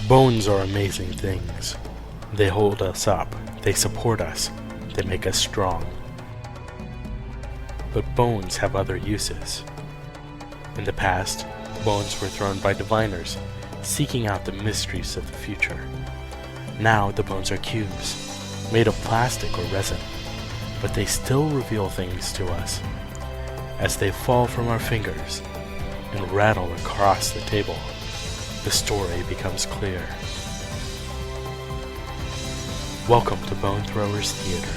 Bones are amazing things. They hold us up, they support us, they make us strong. But bones have other uses. In the past, bones were thrown by diviners, seeking out the mysteries of the future. Now the bones are cubes, made of plastic or resin, but they still reveal things to us. As they fall from our fingers and rattle across the table, the story becomes clear. Welcome to Bone Throwers Theater,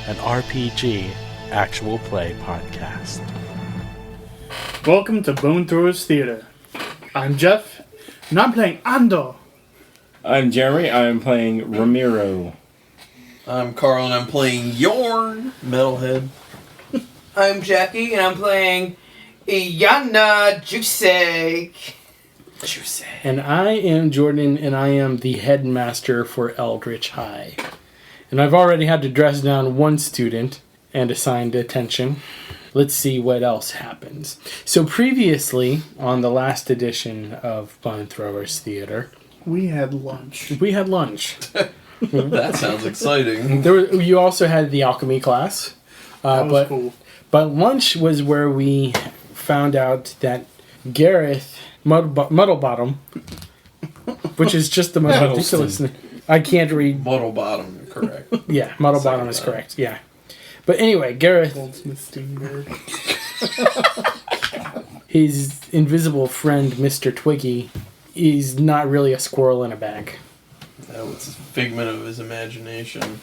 an RPG actual play podcast. Welcome to Bone Throwers Theater. I'm Jeff, and I'm playing Ando. I'm Jeremy, I'm playing Romero. I'm Carlin, I'm playing Jorn, Metalhead. I'm Jackie, and I'm playing Aiyana Juicy. And I am Jordan, and I am the Headmaster for Eldritch High. And I've already had to dress down one student and assign attention. Let's see what else happens. So previously, on the last edition of Bone Throwers Theater, we had lunch. That sounds exciting. You also had the alchemy class. That was cool. But lunch was where we found out that Gareth, Muddlebottom, which is just the most ridiculous name. I can't read. Muddlebottom, correct. Yeah, Muddlebottom is correct, yeah. But anyway, Gareth, his invisible friend, Mr. Twiggy, is not really a squirrel in a bag. That was a figment of his imagination.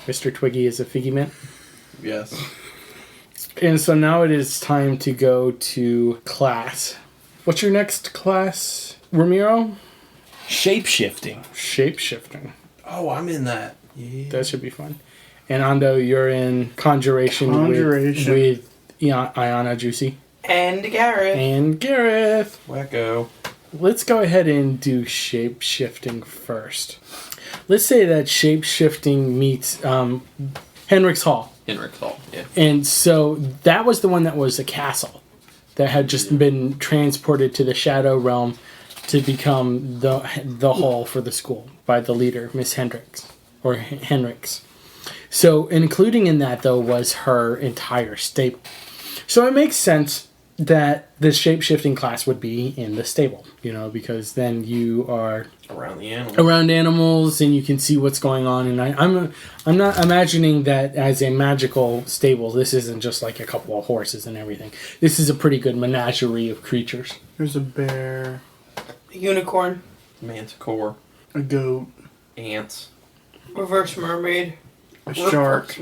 Mr. Twiggy is a figment? Yes. And so now it is time to go to class. What's your next class, Romero? Shapeshifting. Shapeshifting. Oh, I'm in that. Yeah. That should be fun. And Ando, you're in Conjuration. with Aiyana Juicy. And Gareth. Wacko. Let's go ahead and do shape-shifting first. Let's say that shape-shifting meets Henrik's Hall. Henrik's Hall, yeah. And so that was the one that was a castle that had just been transported to the Shadow Realm to become the hall for the school by the leader, Miss Hendricks. Or Henrik's. So including in that, though, was her entire stable. So it makes sense that the shape-shifting class would be in the stable, because then you are around animals and you can see what's going on. And I'm not imagining that as a magical stable. This isn't just like a couple of horses and everything. This is a pretty good menagerie of creatures. There's a bear, A unicorn. Manticore. a goat, Ants. Reverse mermaid. a shark.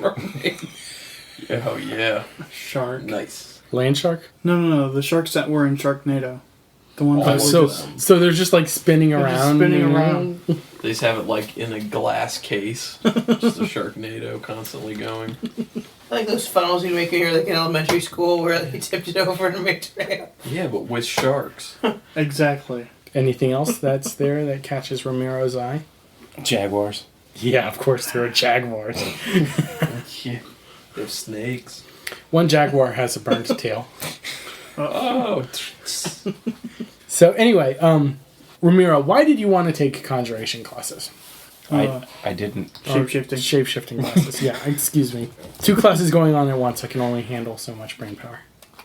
Oh, yeah. A shark. Nice. Land shark? No. The sharks that were in Sharknado. The ones that were So they're just like spinning around. They just have it like in a glass case. Just a Sharknado constantly going. Like those funnels you make when you're like in elementary school where they tipped it over and made it. Yeah, but with sharks. Exactly. Anything else that's there that catches Romero's eye? Jaguars. Yeah, of course there are jaguars. Yeah. There's snakes. One jaguar has a burnt tail. Oh. So anyway, Romero, why did you want to take conjuration classes? I didn't. Shape-shifting. Shape-shifting classes, yeah, excuse me. 2 classes going on at once, I can only handle so much brain power.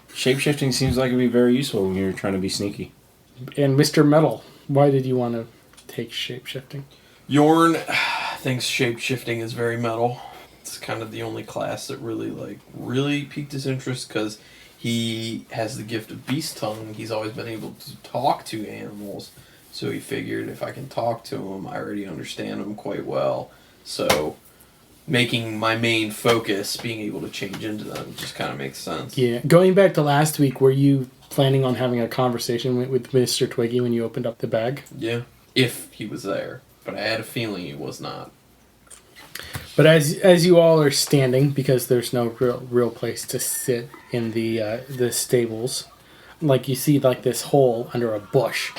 Shapeshifting seems like it'd be very useful when you're trying to be sneaky. And Mr. Metal, why did you want to take shape-shifting? Jorn thinks shape-shifting is very metal. It's kind of the only class that really piqued his interest because he has the gift of beast tongue. He's always been able to talk to animals. So he figured if I can talk to them, I already understand them quite well. So making my main focus being able to change into them just kind of makes sense. Yeah. Going back to last week, were you planning on having a conversation with Mr. Twiggy when you opened up the bag? Yeah. If he was there. But I had a feeling he was not. But as you all are standing, because there's no real place to sit in the stables, like you see like this hole under a bush,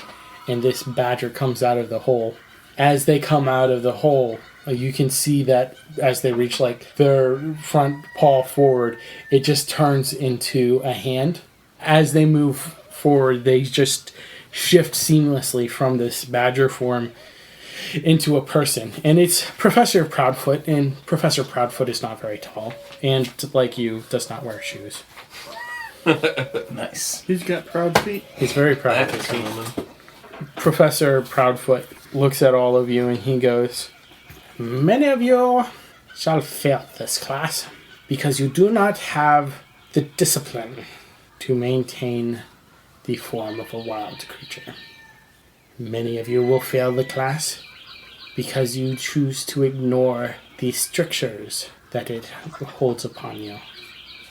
and this badger comes out of the hole. As they come out of the hole, you can see that as they reach like their front paw forward, it just turns into a hand. As they move forward, they just shift seamlessly from this badger form into a person. And it's Professor Proudfoot, and Professor Proudfoot is not very tall, and like you, does not wear shoes. Nice. He's got proud feet. He's very proud of That's his feet. common. Professor Proudfoot looks at all of you and he goes, "Many of you shall fail this class because you do not have the discipline to maintain the form of a wild creature. Many of you will fail the class because you choose to ignore the strictures that it holds upon you.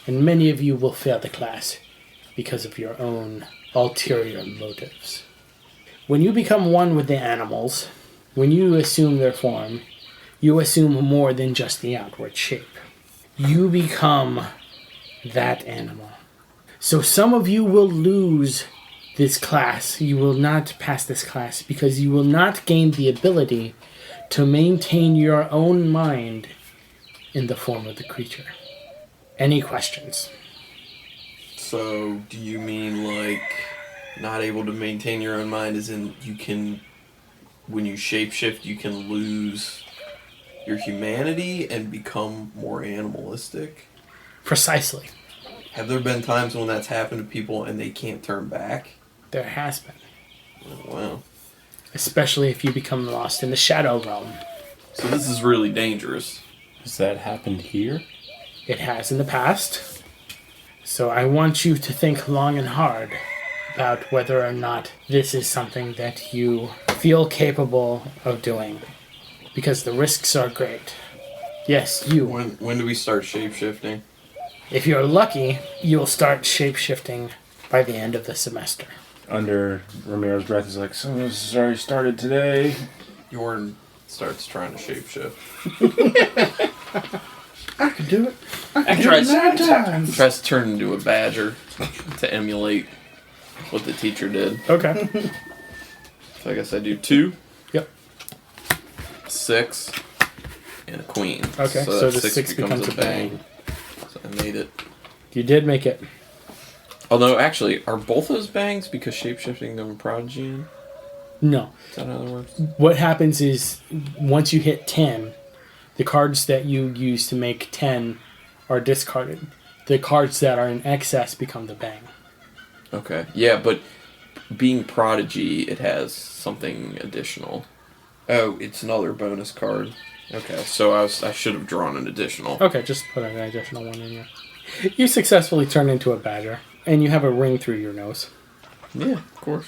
And many of you will fail the class because of your own ulterior motives. When you become one with the animals, when you assume their form, you assume more than just the outward shape. You become that animal. So some of you will lose this class. You will not pass this class because you will not gain the ability to maintain your own mind in the form of the creature. Any questions?" So, do you mean like not able to maintain your own mind as in you can, when you shapeshift, you can lose your humanity and become more animalistic? Precisely. Have there been times when that's happened to people and they can't turn back? There has been. Oh, wow. Especially if you become lost in the shadow realm. So this is really dangerous. Has that happened here? It has in the past. So I want you to think long and hard about whether or not this is something that you feel capable of doing. Because the risks are great. Yes, you. When do we start shapeshifting? If you're lucky, you'll start shape-shifting by the end of the semester. Under Romero's breath is like, "So this has already started today." Jorn starts trying to shapeshift. I can do it. I can do Try it 9 times. Tries to turn into a badger to emulate what the teacher did. Okay. So I guess I do 2. Yep. 6, and a queen. Okay, so that the 6 becomes a bang. So I made it. You did make it. Although, actually, are both those bangs because shapeshifting them prodigy in? No. Is that how that works? What happens is, once you hit 10, the cards that you use to make 10 are discarded. The cards that are in excess become the bang. Okay. Yeah, but being prodigy, it has something additional. Oh, it's another bonus card. Okay, so I should have drawn an additional. Okay, just put an additional one in here. You successfully turn into a badger, and you have a ring through your nose. Yeah, of course.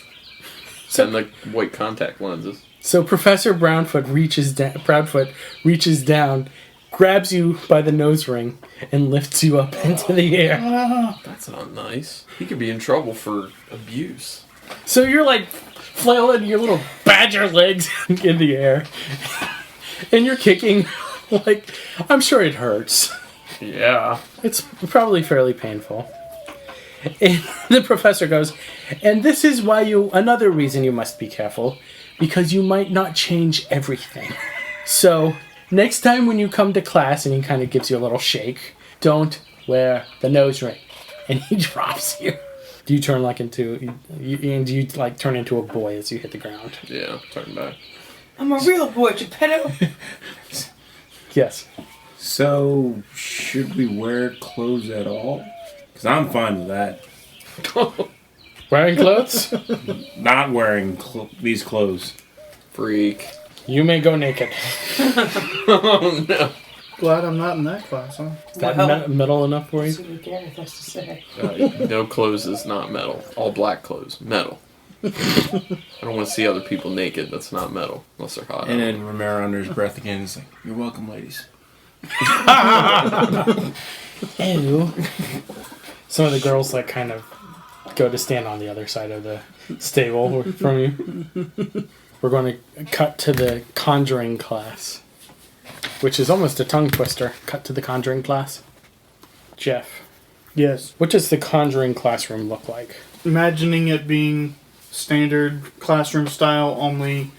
So- And like white contact lenses. So Professor Proudfoot reaches down, grabs you by the nose ring, and lifts you up into the air. That's not nice. He could be in trouble for abuse. So you're like flailing your little badger legs in the air, and you're kicking. Like, I'm sure it hurts. Yeah. It's probably fairly painful. And the professor goes, "And this is why another reason you must be careful, because you might not change everything. So, next time when you come to class," and he kind of gives you a little shake, "don't wear the nose ring." And he drops you. Do you turn turn into a boy as you hit the ground? Yeah, turn back. I'm a real boy, Geppetto. Yes. So, should we wear clothes at all? Because I'm fine with that. Wearing clothes? Not wearing these clothes. Freak. You may go naked. Oh no. Glad I'm not in that class, huh? Is that Well, metal enough for you? see what Gareth has to say. No clothes is not metal. All black clothes, metal. I don't want to see other people naked. That's not metal. Unless they're hot. And then Romero under his breath again is like, "You're welcome, ladies." Ew. Some of the girls kind of go to stand on the other side of the stable from you. We're going to cut to the conjuring class, which is almost a tongue twister. Cut to the conjuring class. Jeff, Yes. what does the conjuring classroom look like? Imagining it being standard classroom style, only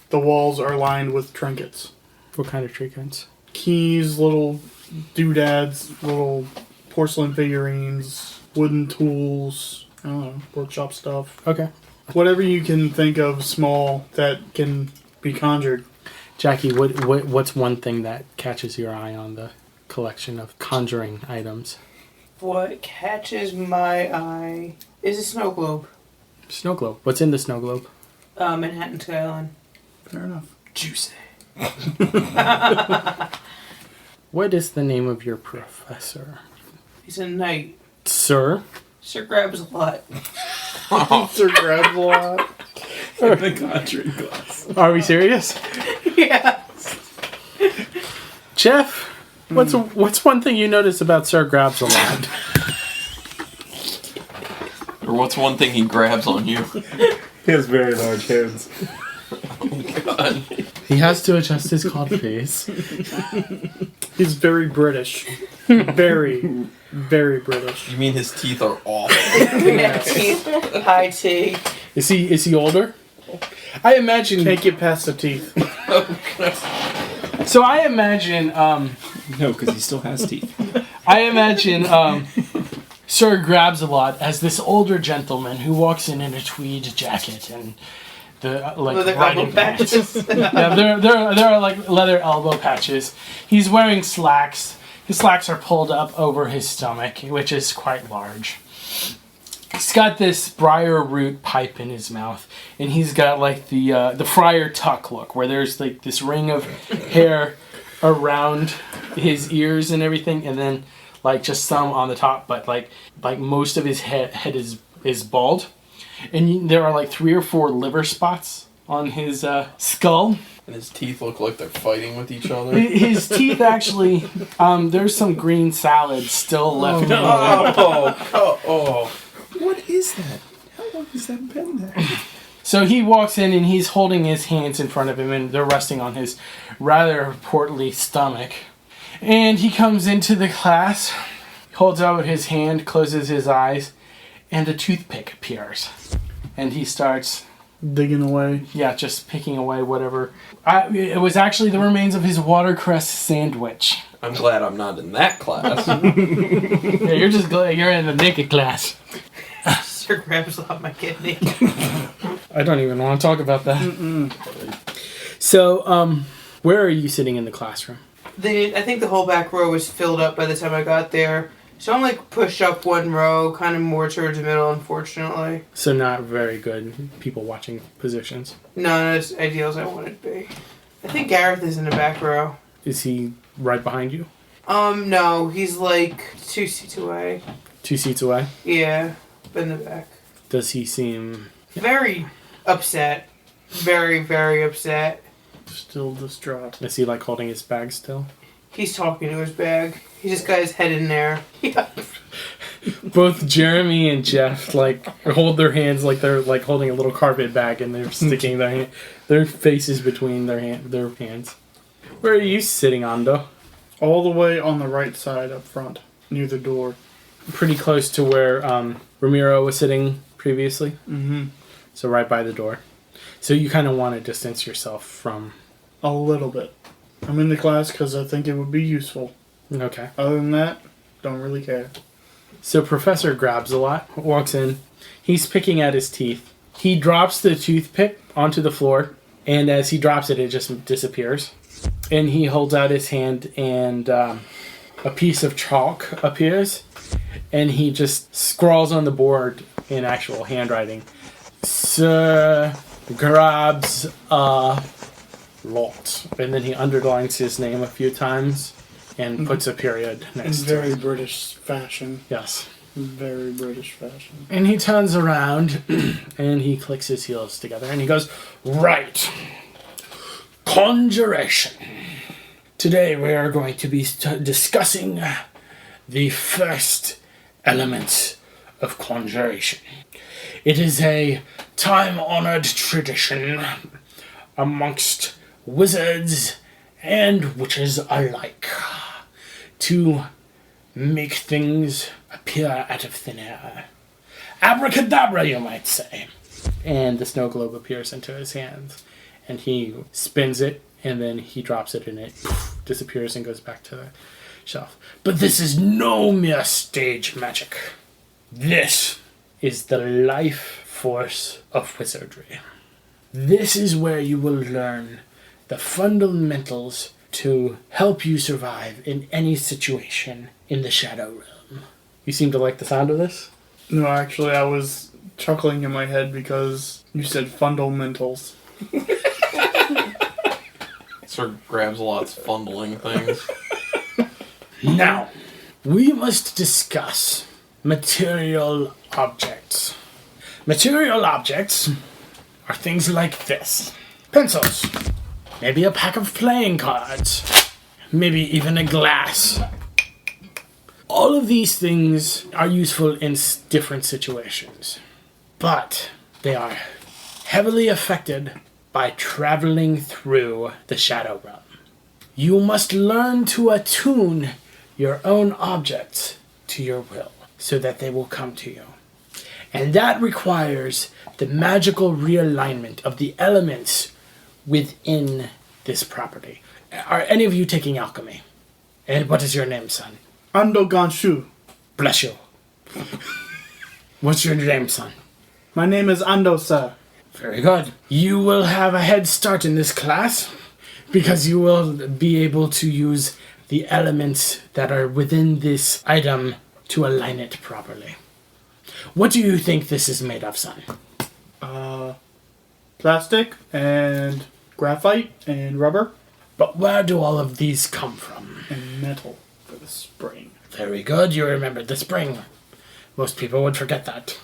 the walls are lined with trinkets. What kind of trinkets? Keys, little doodads, little porcelain figurines, wooden tools, I don't know, workshop stuff. Okay. Whatever you can think of small that can be conjured. Jackie, what's one thing that catches your eye on the collection of conjuring items? What catches my eye is a snow globe. Snow globe. What's in the snow globe? Manhattan skyline. Fair enough. Juicy. What is the name of your professor? He's a knight. Sir? Sir grabs a lot. Sir grabs a lot. The conjuring glass. Are we serious? Yeah. Jeff, what's one thing you notice about Sir Grabs a lot? Or what's one thing he grabs on you? He has very large hands. Oh god. He has to adjust his cod face. He's very British. Very, very British. You mean his teeth are awful? Yeah, teeth, high tea. Is he older? I imagine. Can't get past the teeth. So I imagine. No, because he still has teeth. I imagine Sir Grabs a lot as this older gentleman who walks in a tweed jacket and the Leather riding elbow pants. patches. Yeah, there are like leather elbow patches. He's wearing slacks. His slacks are pulled up over his stomach, which is quite large. He's got this briar root pipe in his mouth, and he's got like the Friar Tuck look, where there's like this ring of hair around his ears and everything, and then like just some on the top, but like most of his head is bald, and there are like 3 or 4 liver spots on his skull. And his teeth look like they're fighting with each other. His teeth actually, there's some green salad still left in there. Oh. What is that? How long has that been there? So he walks in and he's holding his hands in front of him and they're resting on his rather portly stomach. And he comes into the class, holds out his hand, closes his eyes, and a toothpick appears. And he starts, Digging away. just picking away whatever. It was actually the remains of his watercress sandwich. I'm glad I'm not in that class. Yeah, you're just glad you're in the naked class. Sir grabs a lot my kidney. I don't even want to talk about that. So, where are you sitting in the classroom? I think the whole back row was filled up by the time I got there. So I'm like pushed up one row, kind of more towards the middle, unfortunately. So not very good people watching positions. No, not as ideal as I wanted to be. I think Gareth is in the back row. Is he right behind you? No, he's like 2 seats away. 2 seats away? Yeah, in the back. Does he seem... Very upset. Very, very upset. Still distraught. Is he like holding his bag still? He's talking to his bag. He's just got his head in there. Yeah. Both Jeremy and Jeff like hold their hands like they're like holding a little carpet bag and they're sticking their faces between their hands. Where are you sitting, Ando? All the way on the right side up front, near the door. Pretty close to where Romero was sitting previously. Mm-hmm. So right by the door. So you kind of want to distance yourself from... A little bit. I'm in the class because I think it would be useful. Okay. Other than that, don't really care. So Professor Grabs a lot, walks in. He's picking at his teeth. He drops the toothpick onto the floor, and as he drops it, it just disappears. And he holds out his hand, and a piece of chalk appears, and he just scrawls on the board in actual handwriting. Sir Grabs a lot. And then he underlines his name a few times and puts a period In next to it. very British fashion. Yes. Very British fashion. And he turns around and he clicks his heels together and he goes, right. Conjuration. Today we are going to be discussing the first element of conjuration. It is a time-honored tradition amongst wizards and witches alike to make things appear out of thin air. Abracadabra, you might say. And the snow globe appears into his hands, and he spins it, and then he drops it, and it disappears and goes back to the shelf. But this is no mere stage magic. This is the life force of wizardry. This is where you will learn the fundamentals to help you survive in any situation in the Shadow Realm. You seem to like the sound of this? No, actually, I was chuckling in my head because you said fundamentals. Sir grabs a lot's fundling things. Now, we must discuss material objects. Material objects are things like this. Pencils. Maybe a pack of playing cards. Maybe even a glass. All of these things are useful in different situations. But they are heavily affected by traveling through the Shadow Realm. You must learn to attune your own objects to your will so that they will come to you. And that requires the magical realignment of the elements within this property. Are any of you taking alchemy? And what is your name, son? Ando Gonshu. Bless you. What's your name, son? My name is Ando, sir. Very good. You will have a head start in this class because you will be able to use the elements that are within this item to align it properly. What do you think this is made of, son? Plastic and graphite and rubber But where do all of these come from? and metal for the spring. Very good, you remembered the spring. Most people would forget that.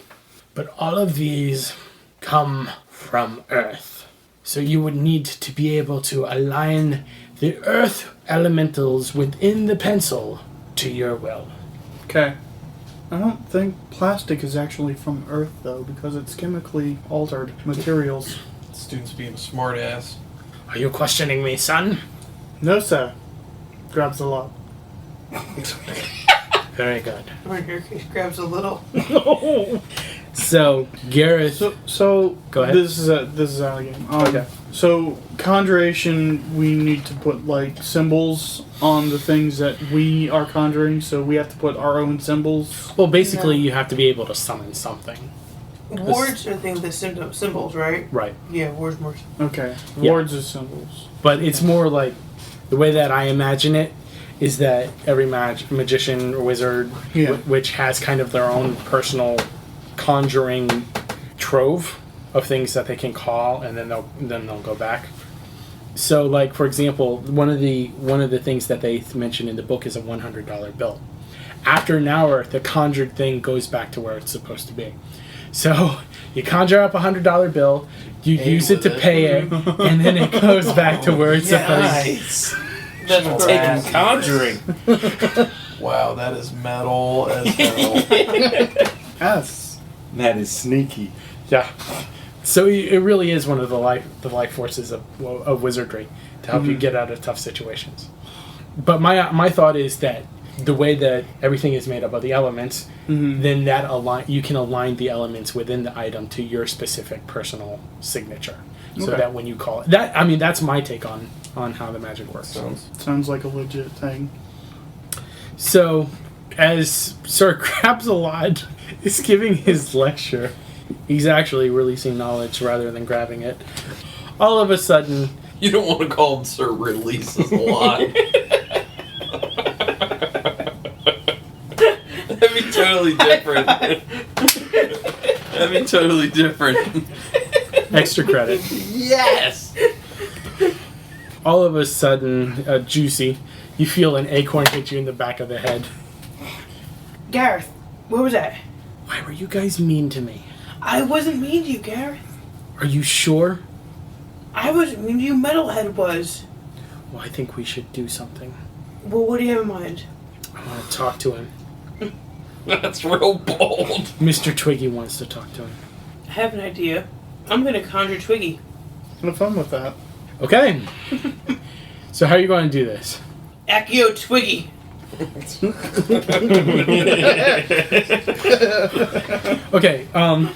But all of these come from Earth. So you would need to be able to align the Earth elementals within the pencil to your will. Okay. I don't think plastic is actually from Earth, though, because it's chemically altered materials. Students being a smartass. Are you questioning me, son? No, sir. Grabs a lot. Very good. Or in your case, grabs a little. So, Gareth... So Go ahead. This is out of the game. Okay. So conjuration, we need to put like symbols on the things that we are conjuring. So we have to put our own symbols. Well, basically, you have to be able to summon something. Wards are things that symbols, right? Right. Yeah, wards more. Okay. Yeah. Words are symbols. But it's more like... The way that I imagine it is that every magician or wizard, Yeah. which has kind of their own personal conjuring trove of things that they can call, and then they'll go back. So, like, for example, one of the things that they mention in the book is a $100 bill. After an hour, the conjured thing goes back to where it's supposed to be. So you conjure up a $100 bill, you use it to pay it, and then it goes back to where it's supposed to be. Nice. That's Taking correct. conjuring. Wow, that is metal as hell. Yes. That is sneaky. Yeah. So it really is one of the life forces of wizardry to help you get out of tough situations. But my thought is that the way that everything is made up of the elements, then you can align the elements within the item to your specific personal signature. So that when you call it that, I mean, that's my take on how the magic works. Sounds like a legit thing. So, as Sir Crabsalot is giving his lecture, he's actually releasing knowledge rather than grabbing it. All of a sudden... You don't want to call him Sir Releases a lot. That'd be totally different. That'd be totally different. Extra credit. Yes! All of a sudden, Juicy, you feel an acorn hit you in the back of the head. Gareth, what was that? Why were you guys mean to me? I wasn't mean to you, Gareth. Are you sure? I wasn't mean to you, Metalhead was. Well, I think we should do something. Well, what do you have in mind? I want to talk to him. That's real bold. Mr. Twiggy wants to talk to him. I have an idea. I'm gonna conjure Twiggy. Have fun with that. Okay. So how are you going to do this? Accio Twiggy. Okay, Man,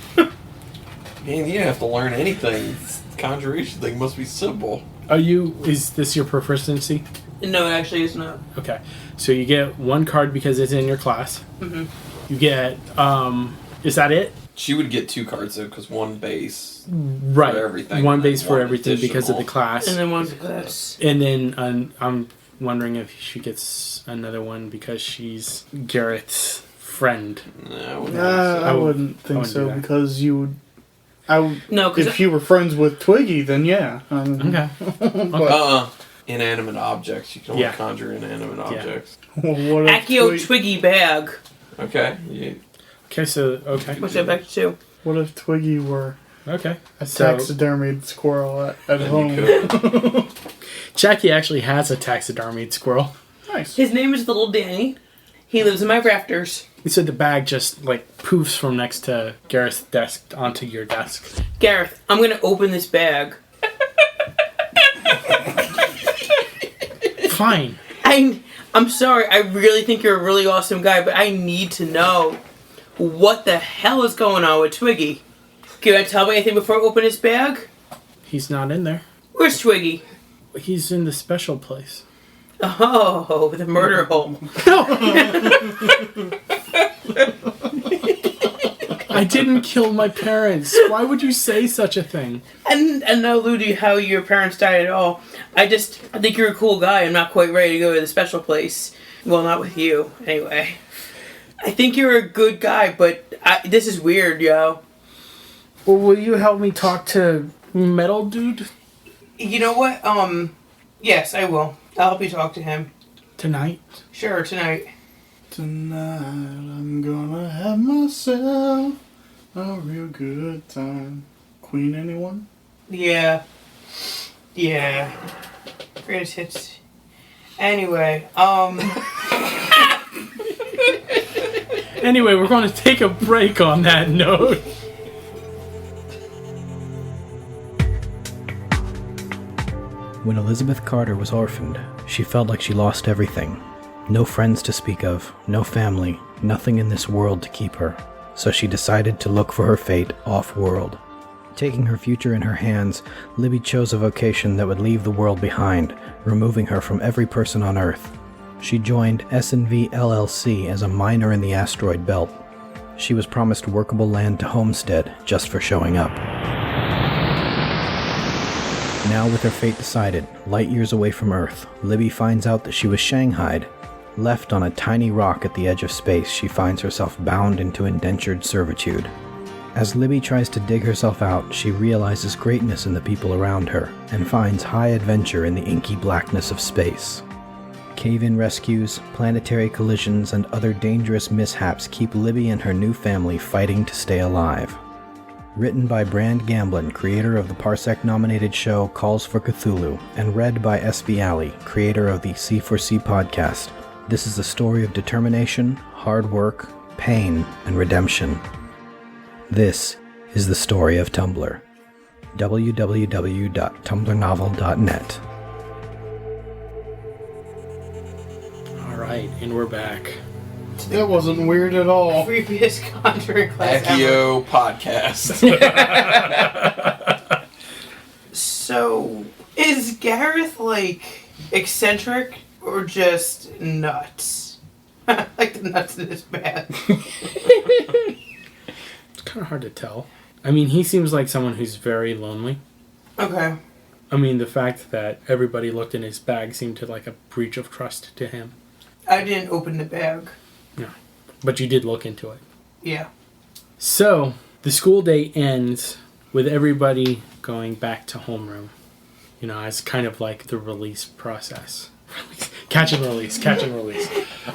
you didn't have to learn anything. This conjuration thing must be simple. is this your proficiency? No, it actually is not. Okay, so you get one card because it's in your class. Mm-hmm. You get, is that it? She would get 2 cards though, because 1 base Right. for everything. One and base then for 1 everything because of the additional. class. And then one's a class. And then I'm wondering if she gets another one because she's Garrett's friend. No, I wouldn't think wouldn't do so that. because you would. No, because If you were friends with Twiggy, then yeah. Okay. But inanimate objects. You can only Yeah. conjure inanimate objects. what if Accio Twiggy bag. Okay. You, Okay, so okay. What's that back to? What if Twiggy were Okay. a So taxidermied squirrel at then home? you could. Jackie actually has a taxidermied squirrel. Nice. His name is Little Danny. He lives in my rafters. So the bag just like poofs from next to Gareth's desk onto your desk. Gareth, I'm gonna open this bag. Fine. I'm sorry, I really think you're a really awesome guy, but I need to know what the hell is going on with Twiggy. Can I tell me anything before I open his bag? He's not in there. Where's Twiggy? He's in the special place. Oh, the murder hole. I didn't kill my parents. Why would you say such a thing? And not alluding how your parents died at all. I think you're a cool guy. I'm not quite ready to go to the special place. Well, not with you, anyway. I think you're a good guy, but this is weird, yo. Well, will you help me talk to Metal Dude You know what? Yes, I will. I'll help you talk to him. tonight? Sure, tonight. Tonight I'm gonna have myself a real good time. Queen, anyone? Yeah. Greatest hits. Anyway, Anyway, we're going to take a break on that note. When Elizabeth Carter was orphaned, she felt like she lost everything. No friends to speak of, no family, nothing in this world to keep her. So she decided to look for her fate off-world. Taking her future in her hands, Libby chose a vocation that would leave the world behind, removing her from every person on Earth. She joined S&V LLC as a miner in the asteroid belt. She was promised workable land to homestead just for showing up. Now with her fate decided, light years away from Earth, Libby finds out that she was shanghaied. Left on a tiny rock at the edge of space, she finds herself bound into indentured servitude. As Libby tries to dig herself out, she realizes greatness in the people around her, and finds high adventure in the inky blackness of space. Cave-in rescues, planetary collisions, and other dangerous mishaps keep Libby and her new family fighting to stay alive. Written by Brand Gamblin, creator of the Parsec-nominated show Calls for Cthulhu, and read by S.V. Alley, creator of the C4C podcast, this is a story of determination, hard work, pain, and redemption. This is the story of Tumblr. www.tumblrnovel.net. Alright, and we're back. That wasn't weird at all. Previous Conjuring class ever. Accio podcast. So, is Gareth, like, eccentric or just nuts? Like the nuts in his bag. It's kind of hard to tell. I mean, he seems like someone who's very lonely. Okay. I mean, the fact that everybody looked in his bag seemed to like a breach of trust to him. I didn't open the bag. No. But you did look into it. Yeah. So, the school day ends with everybody going back to homeroom. You know, as kind of like the release process. Catch and release.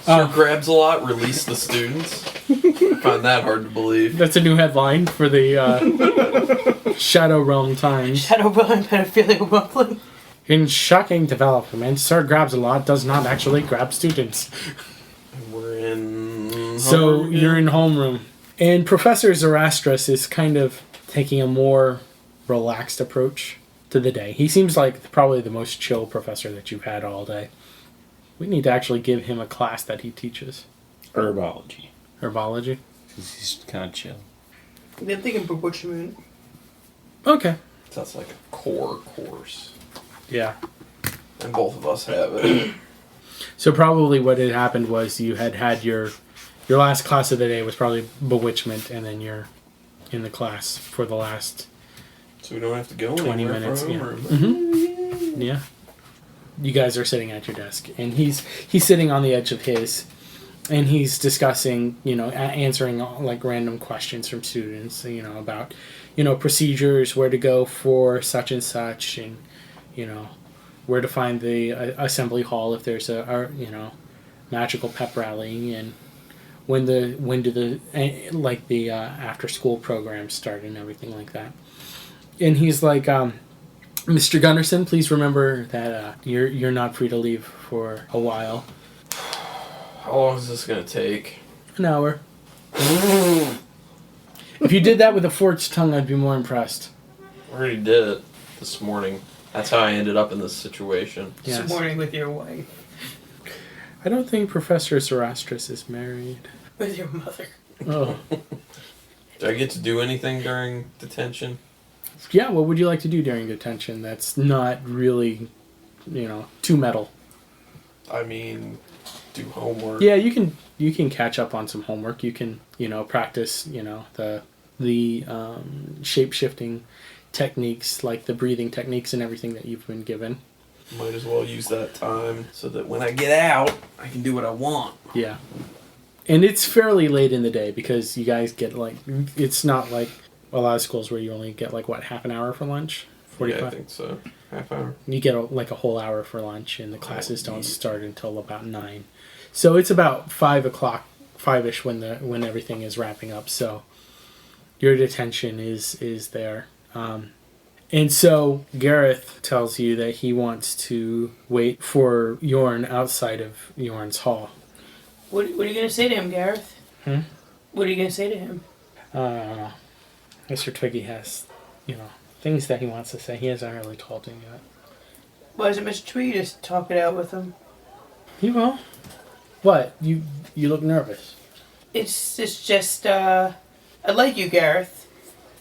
Sir grabs a lot, release the students. I find that hard to believe. That's a new headline for the Shadow Realm Times. Shadow Realm Pedophilia Monthly. In shocking development, Sir Grabs-a-Lot does not actually grab students. We're in. So you're in homeroom. And Professor Zarastrus is kind of taking a more relaxed approach to the day. He seems like probably the most chill professor that you've had all day. We need to actually give him a class that he teaches. Herbology. Herbology? Because he's kind of chill. I'm thinking bewitchment. Okay. That's like a core course. Yeah. And both of us have it. So probably what had happened was you had your last class of the day was probably bewitchment, and then your in the class for the last So we don't have to go 20 anywhere minutes. from Yeah. or- Mm-hmm. Yeah. You guys are sitting at your desk, and he's sitting on the edge of his, and he's discussing, answering like random questions from students, about, procedures, where to go for such and such, and, where to find the assembly hall if there's a magical pep rally, and when do the after school programs start and everything like that. And he's like, Mr. Gunnerson, please remember that you're not free to leave for a while. How long is this going to take? An hour. If you did that with a forked tongue, I'd be more impressed. I already did it this morning. That's how I ended up in this situation. Yes. This morning with your wife. I don't think Professor Zoroastris is married. With your mother. Oh. Do I get to do anything during detention? Yeah, what would you like to do during detention that's not really, too metal? I mean, do homework. Yeah, you can catch up on some homework. You can, practice, the shape-shifting techniques, like the breathing techniques and everything that you've been given. Might as well use that time so that when I get out, I can do what I want. Yeah. And it's fairly late in the day because you guys get, it's not like a lot of schools where you only get, half an hour for lunch? 45? Yeah, I think so. Half hour. You get, a whole hour for lunch, and the classes don't start until about 9. So it's about 5 o'clock, 5-ish when everything is wrapping up. So your detention is there. And so Gareth tells you that he wants to wait for Jorn outside of Jorn's hall. What are you going to say to him, Gareth? Hmm? What are you going to say to him? Mr. Twiggy has, things that he wants to say. He hasn't really told me yet. Why doesn't Mr. Tweedy just talk it out with him? He will. What? You look nervous. It's just, I like you, Gareth.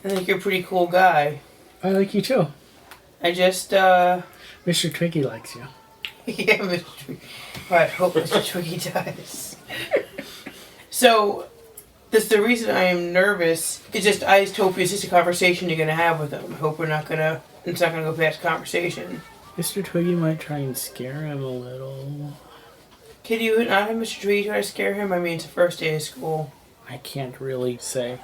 I think you're a pretty cool guy. I like you too. I just, Mr. Twiggy likes you. yeah, Mr. Twiggy. I hope Mr. Twiggy dies. So, the reason I am nervous is just, I just hope it's just a conversation you're going to have with him. I hope it's not going to go past conversation. Mr. Twiggy might try and scare him a little. Can you not have Mr. Twiggy try to scare him? I mean, it's the first day of school. I can't really say.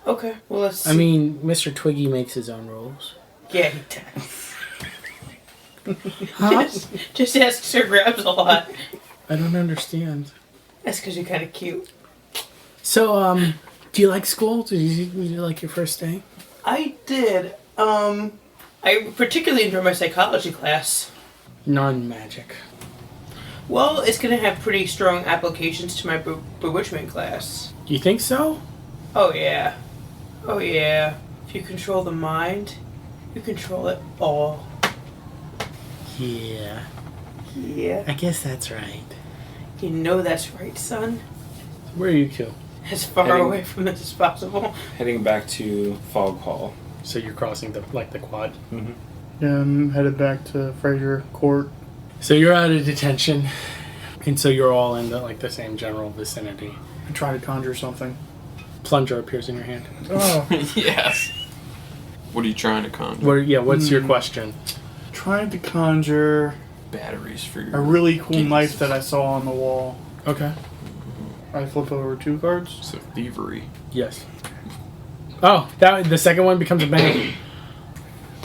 Okay, well, let's see. I mean, Mr. Twiggy makes his own rules. Yeah, he does. Huh? Just ask Sir Grabs a lot. I don't understand. That's because you're kind of cute. So, do you like school? Did you like your first day? I did. I particularly enjoyed my psychology class. Non-magic. Well, it's going to have pretty strong applications to my bewitchment class. You think so? Oh, yeah. Oh, yeah. If you control the mind, you control it all. Yeah. Yeah. I guess that's right. You know that's right, son. Where are you two? As far Heading- away from this as possible. Heading back to Fog Hall. So you're crossing the quad. Mm-hmm. Yeah, I'm headed back to Fraser Court. So you're out of detention, and so you're all in the same general vicinity. I try to conjure something. Plunger appears in your hand. Oh, Yes. What are you trying to conjure? What's your question? trying to conjure Batteries for your... a really cool geese. knife that I saw on the wall. Okay. I flip over 2 cards. So thievery. Yes. Oh, the second one becomes a bang.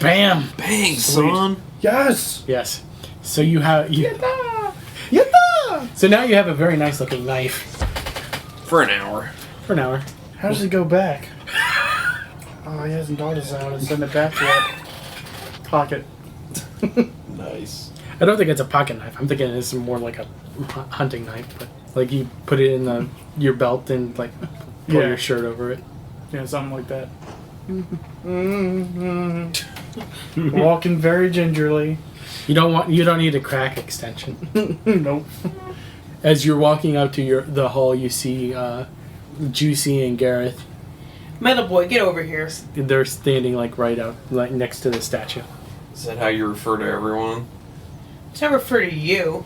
Bam. Bang, Sweet. son! Yes! Yes. So you have Yatta! Yatta! So now you have a very nice looking knife For an hour. for an hour. How does it go back? Oh, he hasn't taught us how to send it back yet. Pocket. Nice. I don't think it's a pocket knife. I'm thinking it's more like a hunting knife, but you put it in your belt and pull Yeah. your shirt over it. Yeah, something like that. Walking very gingerly. You don't need a crack extension. Nope. As you're walking out to the hall, you see Juicy and Gareth. Metal Boy, get over here. They're standing right out next to the statue. Is that how you refer to everyone? It's not refer to you.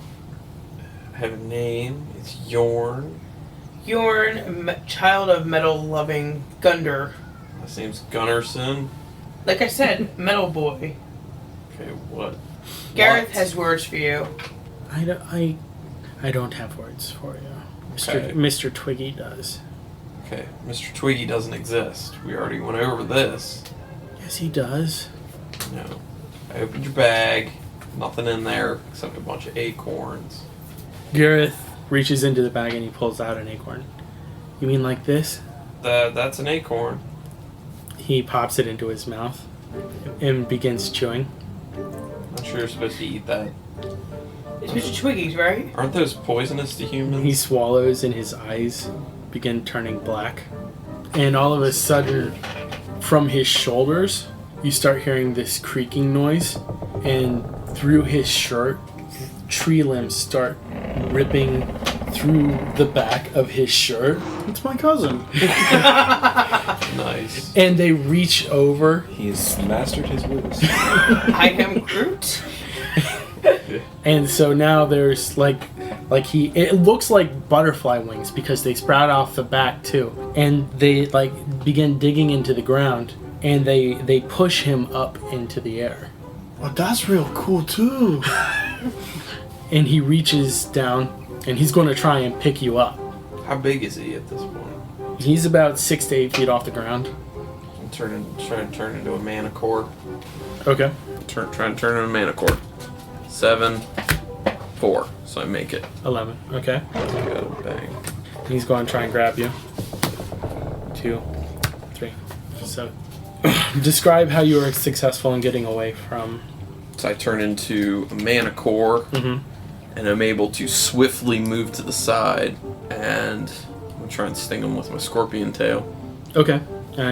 I have a name. It's Jorn. You're a child of metal-loving Gunder. Last name's Gunnerson. Like I said, metal boy. Okay, what? Gareth What? has words for you. I don't have words for you. Okay. Mr. Twiggy does. Okay, Mr. Twiggy doesn't exist. We already went over this. Yes, he does. No. I opened your bag. Nothing in there except a bunch of acorns. Gareth reaches into the bag and he pulls out an acorn. You mean like this? That's an acorn. He pops it into his mouth and begins chewing. Not sure you're supposed to eat that. It's Mr. Twiggy's, right? Aren't those poisonous to humans? He swallows and his eyes begin turning black. And all of a sudden, from his shoulders, you start hearing this creaking noise. And through his shirt, tree limbs start ripping through the back of his shirt. It's my cousin. Nice. And they reach over. He's mastered his moves. I am Groot. And so now there's it looks like butterfly wings because they sprout off the back too. And they begin digging into the ground and they push him up into the air. Well, that's real cool too. And he reaches down and he's going to try and pick you up. How big is he at this point? He's about 6 to 8 feet off the ground. I'm trying to turn into a manicore. Okay. Trying to turn into a manicore. 7, 4. So I make it. 11. Okay. Got a bang. He's going to try and grab you. 2, 3. So, describe how you were successful in getting away from. So I turn into a manicore, and I'm able to swiftly move to the side, and I'm going to try and sting him with my scorpion tail. Okay.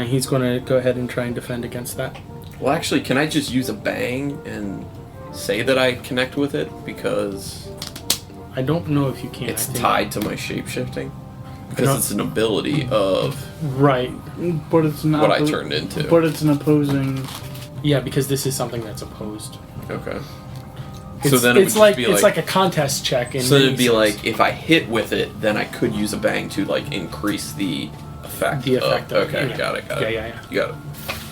He's going to go ahead and try and defend against that. Well, actually, can I just use a bang and say that I connect with it? Because I don't know if you can. it's I think. tied to my shape-shifting. Because it's an ability of Right. But it's not what I turned into. But it's an opposing. Yeah, because this is something that's opposed. Okay. It's, So then it would it's just like be it's like a contest check. In So it'd many be sense. like, if I hit with it, then I could use a bang to, like, increase the effect. The effect of it, Okay, yeah. got it. Yeah. You got it.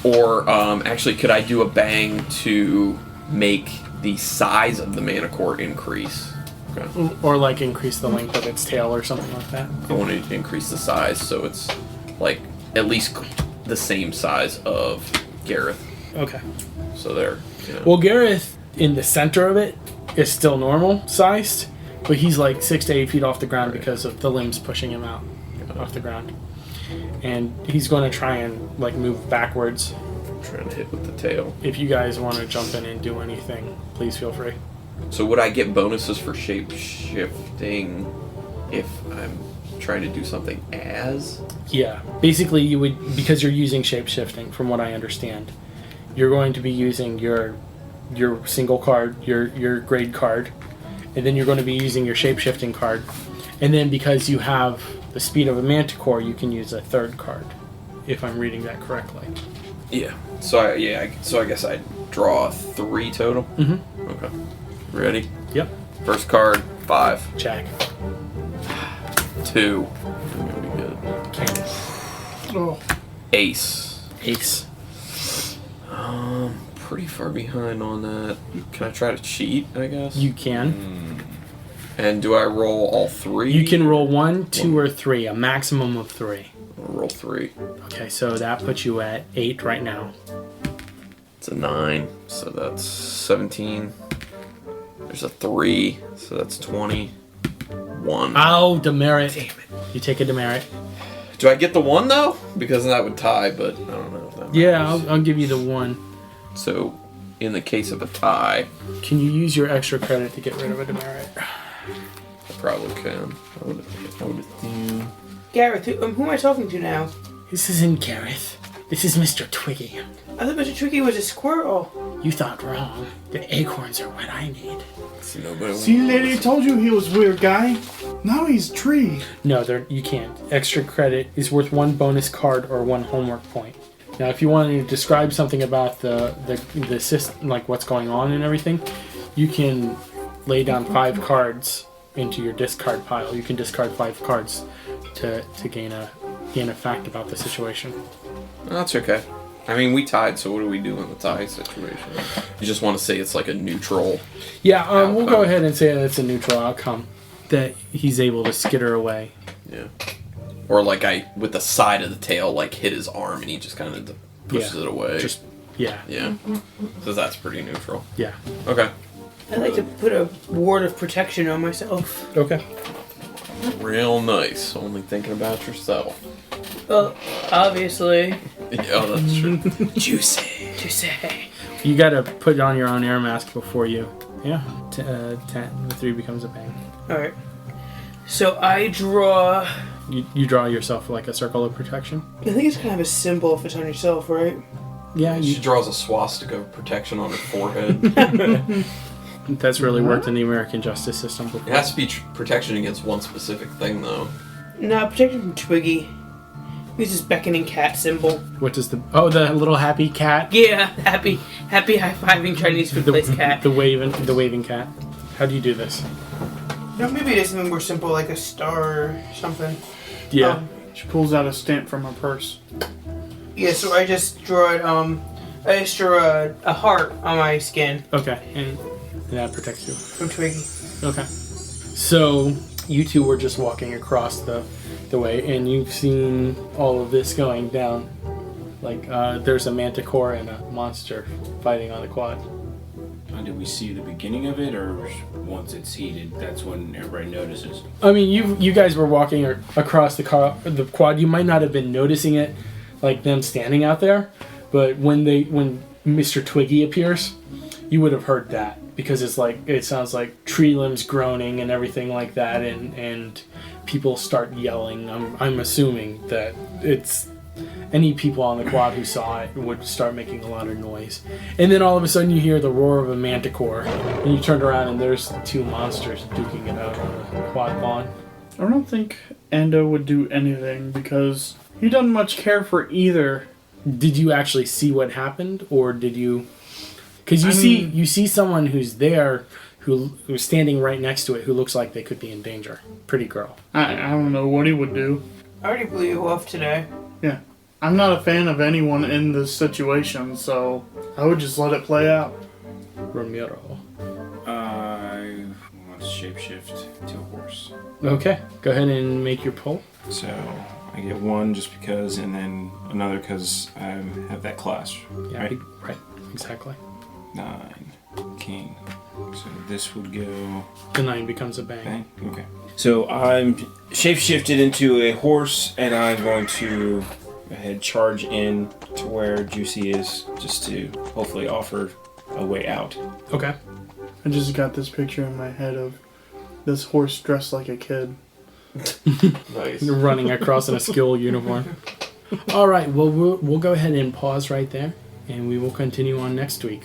Or, actually, could I do a bang to make the size of the manicore increase? Okay. Or like increase the length of its tail or something like that. I wanted to increase the size so it's, like, at least the same size of Gareth. Okay. So there. You know. Well, Gareth, in the center of it, is still normal sized, but he's like 6 to 8 feet off the ground because of the limbs pushing him out off the ground. And he's going to try and like move backwards. Trying to hit with the tail. If you guys want to jump in and do anything, please feel free. So would I get bonuses for shape shifting if I'm trying to do something as? Yeah. Basically, you would, because you're using shape shifting, from what I understand, you're going to be using your single card, your grade card, and then you're going to be using your shape shifting card, and then because you have the speed of a manticore, you can use a third card, if I'm reading that correctly. Yeah. So I guess I draw 3 total. Mm-hmm. Okay. Ready? Yep. First card, 5. Check. 2. I'm gonna be good. Okay. Oh. Ace. Ace. Pretty far behind on that. Can I try to cheat? I guess. You can. And do I roll all 3? You can roll 1, 2, or 3. A maximum of 3. I'll roll 3. Okay, so that puts you at 8 right now. It's a 9, so that's 17. There's a 3, so that's 20. 1. Oh, demerit. Damn it. You take a demerit. Do I get the 1 though? Because that would tie, but I don't know if that matters. Yeah, I'll give you the 1. So, in the case of a tie, Can you use your extra credit to get rid of a demerit? I probably can. I would assume. Gareth, who am I talking to now? This isn't Gareth. This is Mr. Twiggy. I thought Mr. Twiggy was a squirrel. You thought wrong. The acorns are what I need. So nobody See, lady, told you he was weird guy. Now he's tree. No, you can't. Extra credit is worth 1 bonus card or 1 homework point. Now, if you want to describe something about the system, like what's going on and everything, you can lay down 5 cards into your discard pile. You can discard 5 cards to gain a fact about the situation. That's okay. I mean, we tied, so what do we do in the tie situation? You just want to say it's like a neutral. Yeah, we'll go ahead and say that it's a neutral outcome. That he's able to skitter away. Yeah. Or like with the side of the tail, like hit his arm and he just kind of pushes it away. Yeah. So that's pretty neutral. Yeah. Okay. I like to put a ward of protection on myself. Okay. Real nice. Only thinking about yourself. Well, obviously. Yeah, that's true. Juicy. You gotta put on your own air mask before you. Yeah. 10. The 3 becomes a bang. Alright. So I draw... You draw yourself like a circle of protection? I think it's kind of a symbol if it's on yourself, right? Yeah. She draws a swastika of protection on her forehead. That's really worked in the American justice system before. It has to be protection against one specific thing, though. No, protection from Twiggy. Use this beckoning cat symbol. What does the little happy cat? Yeah, happy high-fiving Chinese food place cat. The waving cat. How do you do this? No, maybe it is something more simple, like a star or something. Yeah. She pulls out a stamp from her purse. Yeah, so I just draw it. I just draw a heart on my skin Okay, and that protects you. from Twiggy. Okay. So you two were just walking across the way, and you've seen all of this going down. Like there's a manticore and a monster fighting on the quad. Did we see the beginning of it, or once it's heated, that's when everybody notices? I mean, you guys were walking across the quad. You might not have been noticing it, like them standing out there, but when Mr. Twiggy appears, you would have heard that because it sounds like tree limbs groaning and everything like that, and people start yelling. I'm assuming that it's any people on the quad who saw it would start making a lot of noise. And then all of a sudden you hear the roar of a manticore, and you turn around and there's 2 monsters duking it out on the quad lawn. I don't think Ando would do anything because he doesn't much care for either. Did you actually see what happened, or did you? Because you see someone who's there who's standing right next to it who looks like they could be in danger. Pretty girl. I don't know what he would do. I already blew you off today. Yeah. I'm not a fan of anyone in this situation, so I would just let it play out. Romero. I want to shapeshift to a horse. Okay, go ahead and make your pull. So I get 1 just because, and then another because I have that class. Yeah, right, exactly. 9. King. So this would go... The 9 becomes a bang. Bang? Okay. So I'm shapeshifted into a horse, and I'm going to go ahead charge in to where Juicy is, just to hopefully offer a way out. Okay. I just got this picture in my head of this horse dressed like a kid. Nice. Running across in a skill uniform. All right, well, we'll go ahead and pause right there, and we will continue on next week.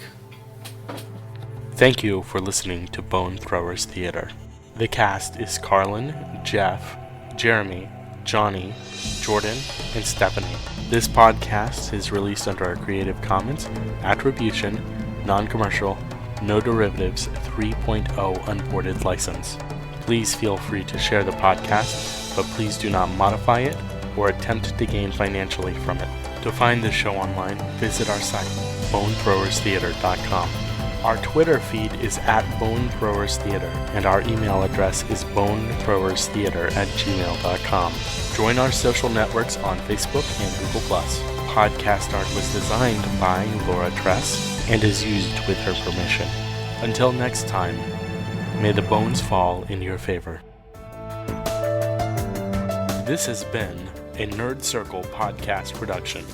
Thank you for listening to Bone Throwers Theater. The cast is Carlin, Jeff, Jeremy, Johnny, Jordan, and Stephanie. This podcast is released under a Creative Commons Attribution, Non-Commercial, No Derivatives 3.0 Unported license. Please feel free to share the podcast, but please do not modify it or attempt to gain financially from it. To find the show online, visit our site, bonethrowerstheater.com. Our Twitter feed is @bonethrowerstheater, and our email address is bonethrowerstheater@gmail.com. Join our social networks on Facebook and Google+. Podcast art was designed by Laura Tress and is used with her permission. Until next time, may the bones fall in your favor. This has been a Nerd Circle podcast production.